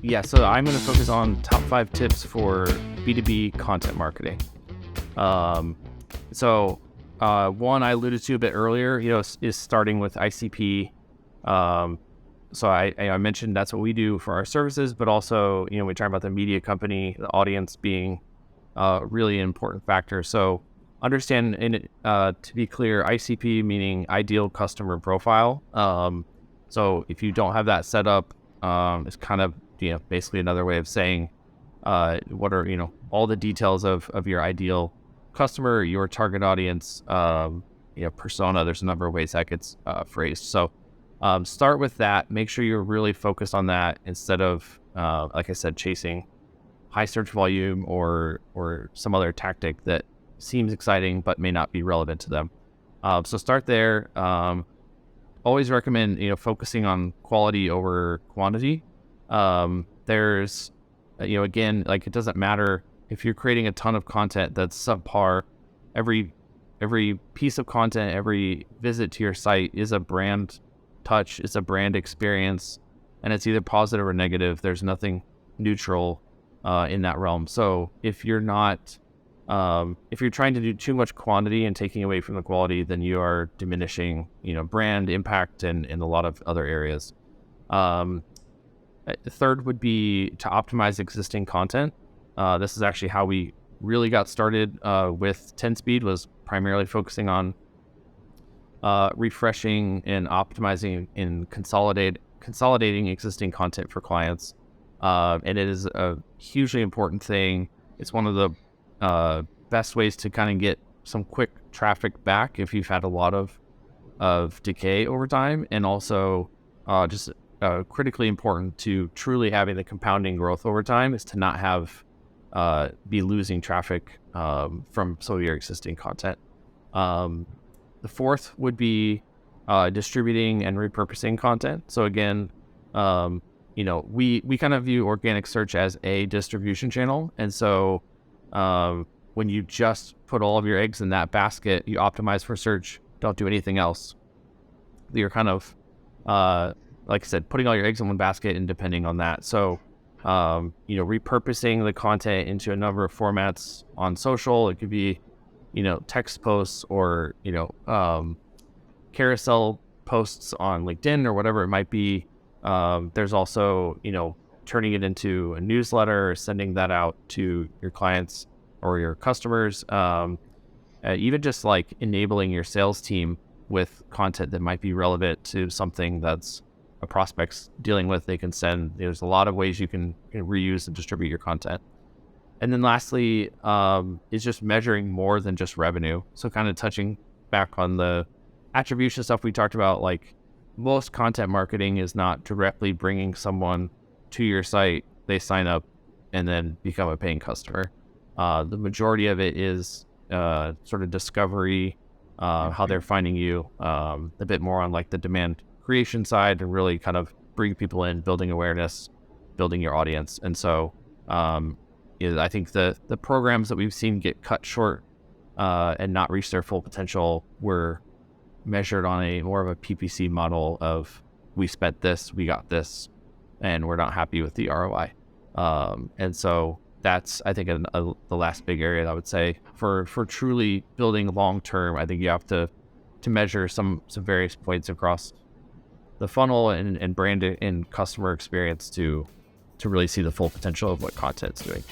Yeah, so I'm going to focus on top 5 tips for B2B content marketing. One I alluded to a bit earlier, is starting with ICP. So I mentioned that's what we do for our services, but also, we talk about the media company, the audience being a really important factor. So understand, to be clear, ICP meaning ideal customer profile. So if you don't have that set up, it's kind of, basically another way of saying what are, all the details of your ideal customer, your target audience, persona. There's a number of ways that gets phrased. So start with that. Make sure you're really focused on that instead of, like I said, chasing high search volume or some other tactic that seems exciting but may not be relevant to them. So start there. Always recommend, focusing on quality over quantity. There's, again, like, it doesn't matter if you're creating a ton of content that's subpar. Every piece of content, every visit to your site is a brand touch, it's a brand experience, and it's either positive or negative. There's nothing neutral in that realm. So if you're trying to do too much quantity and taking away from the quality, then you are diminishing, brand impact in a lot of other areas. The third would be to optimize existing content. This is actually how we really got started with Tenspeed, was primarily focusing on refreshing and optimizing and consolidating existing content for clients. And it is a hugely important thing. It's one of the best ways to kind of get some quick traffic back if you've had a lot of decay over time, and also just critically important to truly having the compounding growth over time is to not have be losing traffic from some of your existing content. The fourth would be distributing and repurposing content. So again, we kind of view organic search as a distribution channel. And so when you just put all of your eggs in that basket, you optimize for search, don't do anything else. You're kind of, like I said, putting all your eggs in one basket and depending on that. So, repurposing the content into a number of formats on social. It could be, text posts or, carousel posts on LinkedIn or whatever it might be. There's also, turning it into a newsletter or sending that out to your clients or your customers. Even just like enabling your sales team with content that might be relevant to something that's a prospect's dealing with. They can send, there's a lot of ways you can reuse and distribute your content. And then lastly, is just measuring more than just revenue. So kind of touching back on the attribution stuff we talked about, like most content marketing is not directly bringing someone to your site, they sign up and then become a paying customer. The majority of it is sort of discovery, how they're finding you, a bit more on like the demand creation side, and really kind of bring people in, building awareness, building your audience. And so I think the programs that we've seen get cut short and not reach their full potential were measured on a more of a PPC model of, we spent this, we got this, and we're not happy with the ROI. And so that's, I think, the last big area that I would say for truly building long term. I think you have to measure some various points across the funnel and brand and customer experience to really see the full potential of what content's doing.